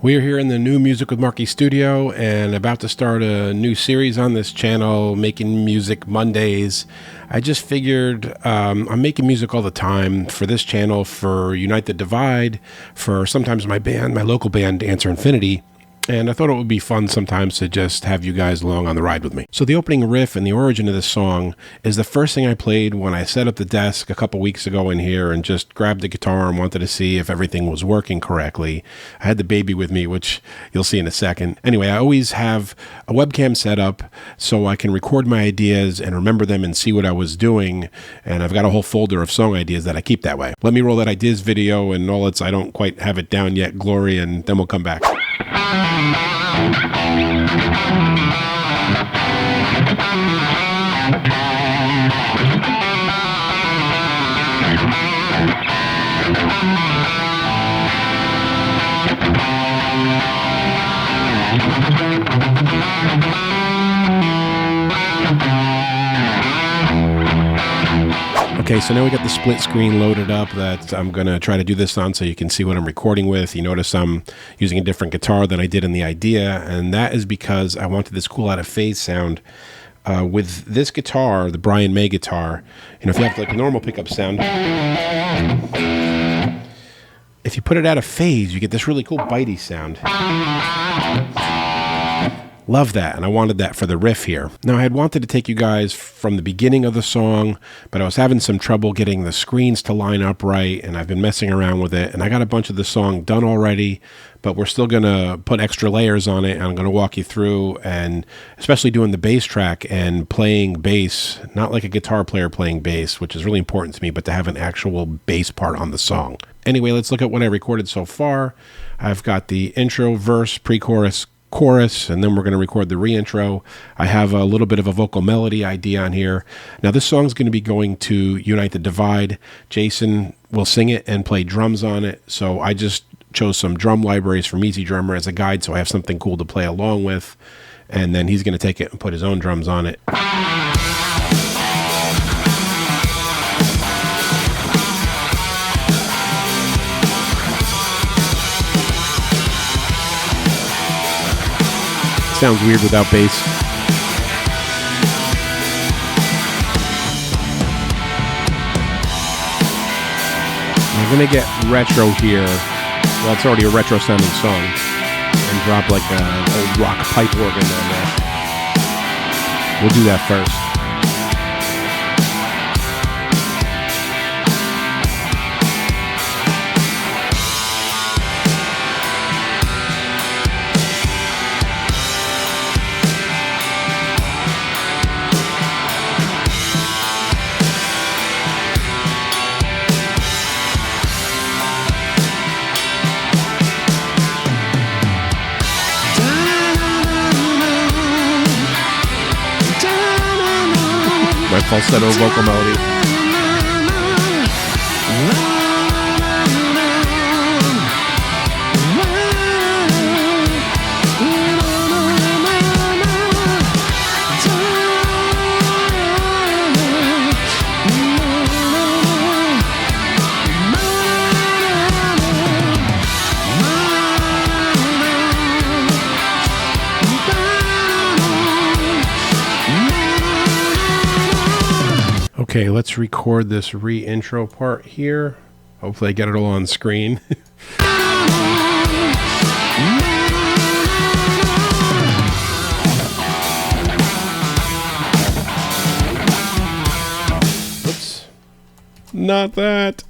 We are here in the New Music with Marky studio and about to start a new series on this channel, Making Music Mondays. I just figured I'm making music all the time for this channel, for Unite the Divide, for sometimes my band, my local band, Answer Infinity. And I thought it would be fun sometimes to just have you guys along on the ride with me. So the opening riff and the origin of this song is the first thing I played when I set up the desk a couple weeks ago in here and just grabbed the guitar and wanted to see if everything was working correctly. I had the baby with me, which you'll see in a second. Anyway, I always have a webcam set up so I can record my ideas and remember them and see what I was doing. And I've got a whole folder of song ideas that I keep that way. Let me roll that ideas video and all its I don't quite have it down yet glory, and then we'll come back. Okay, so now we got the split screen loaded up that I'm going to try to do this on so you can see what I'm recording with. You notice I'm using a different guitar than I did in the idea, and that is because I wanted this cool out of phase sound. With this guitar, the Brian May guitar, if you have like a normal pickup sound, if you put it out of phase, you get this really cool bitey sound. Love that, and I wanted that for the riff here. Now, I had wanted to take you guys from the beginning of the song, but I was having some trouble getting the screens to line up right, and I've been messing around with it, and I got a bunch of the song done already, but we're still going to put extra layers on it, and I'm going to walk you through, and especially doing the bass track and playing bass, not like a guitar player playing bass, which is really important to me, but to have an actual bass part on the song. Anyway, let's look at what I recorded so far. I've got the intro, verse, pre-chorus, chorus, and then we're going to record the reintro. I have a little bit of a vocal melody idea on here. Now this song's going to be going to Unite the Divide. Jason will sing it and play drums on it, so I just chose some drum libraries from Easy Drummer as a guide so I have something cool to play along with, and then he's going to take it and put his own drums on it. Sounds weird without bass. I'm going to get retro here. Well, it's already a retro sounding song. And drop like an old rock pipe organ on there. We'll do that first. My falsetto vocal melody. Okay, let's record this re-intro part here. Hopefully I get it all on screen. Oops. Not that.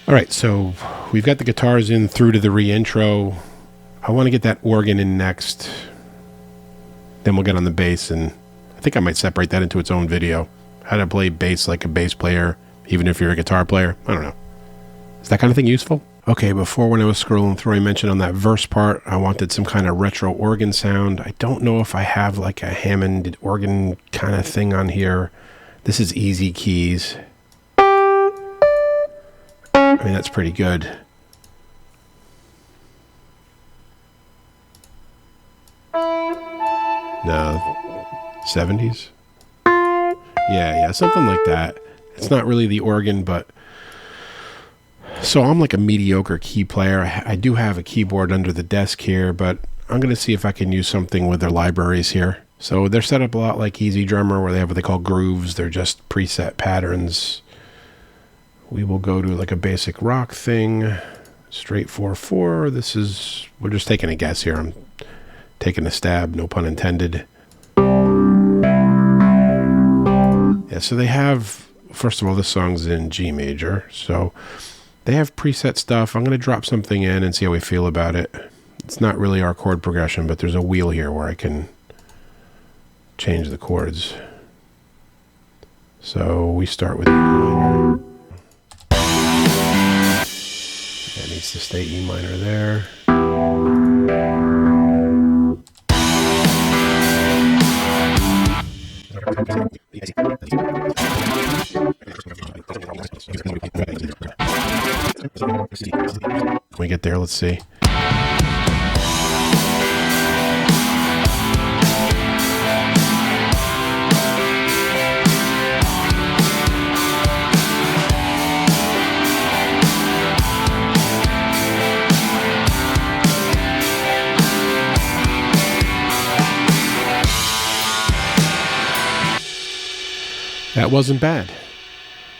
All right, so we've got the guitars in through to the re-intro. I want to get that organ in next. Then we'll get on the bass, and I think I might separate that into its own video. How to play bass like a bass player, even if you're a guitar player. I don't know. Is that kind of thing useful? Okay, before when I was scrolling through, I mentioned on that verse part, I wanted some kind of retro organ sound. I don't know if I have like a Hammond organ kind of thing on here. This is easy keys. I mean, that's pretty good. No, 70s? Yeah, something like that. It's not really the organ, but... So I'm like a mediocre key player. I do have a keyboard under the desk here, but I'm going to see if I can use something with their libraries here. So they're set up a lot like EZdrummer, where they have what they call grooves. They're just preset patterns. We will go to like a basic rock thing. Straight 4/4. This is... We're just taking a guess here. I'm taking a stab, no pun intended. Yeah, so they have... First of all, this song's in G major, so... They have preset stuff. I'm going to drop something in and see how we feel about it. It's not really our chord progression, but there's a wheel here where I can change the chords. So we start with E minor. That needs to stay E minor there. When we get there, let's see. That wasn't bad.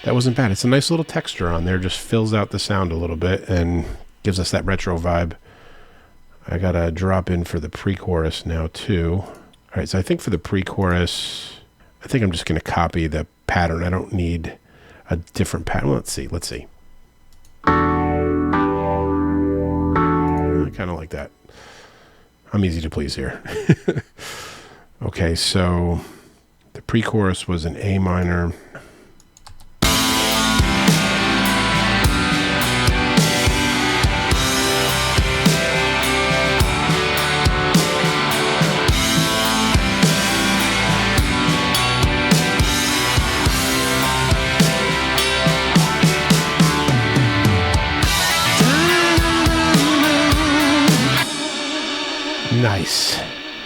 That wasn't bad. It's a nice little texture on there. Just fills out the sound a little bit and gives us that retro vibe. I got to drop in for the pre-chorus now too. All right, so I think for the pre-chorus, I think I'm just going to copy the pattern. I don't need a different pattern. Let's see. I kind of like that. I'm easy to please here. Okay, so the pre-chorus was an A minor.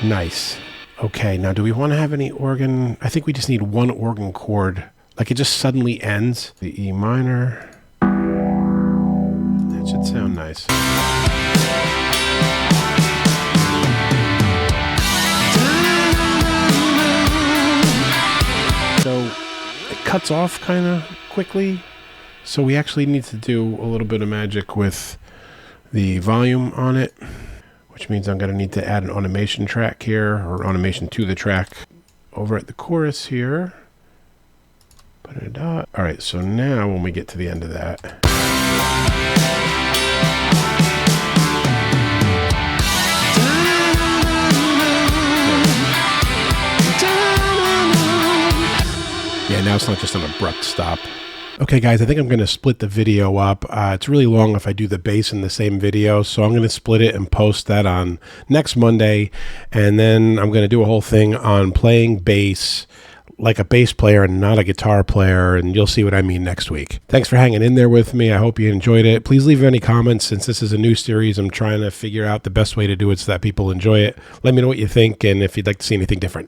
Nice. Okay, now do we want to have any organ? I think we just need one organ chord. Like it just suddenly ends. The E minor. That should sound nice. So it cuts off kind of quickly. So we actually need to do a little bit of magic with the volume on it, which means I'm going to need to add an automation track here, or automation to the track. Over at the chorus here, put a dot. All right, so now when we get to the end of that, yeah, now it's not just an abrupt stop. Okay, guys, I think I'm going to split the video up. It's really long if I do the bass in the same video, so I'm going to split it and post that on next Monday, and then I'm going to do a whole thing on playing bass like a bass player and not a guitar player, and you'll see what I mean next week. Thanks for hanging in there with me. I hope you enjoyed it. Please leave any comments. Since this is a new series, I'm trying to figure out the best way to do it so that people enjoy it. Let me know what you think and if you'd like to see anything different.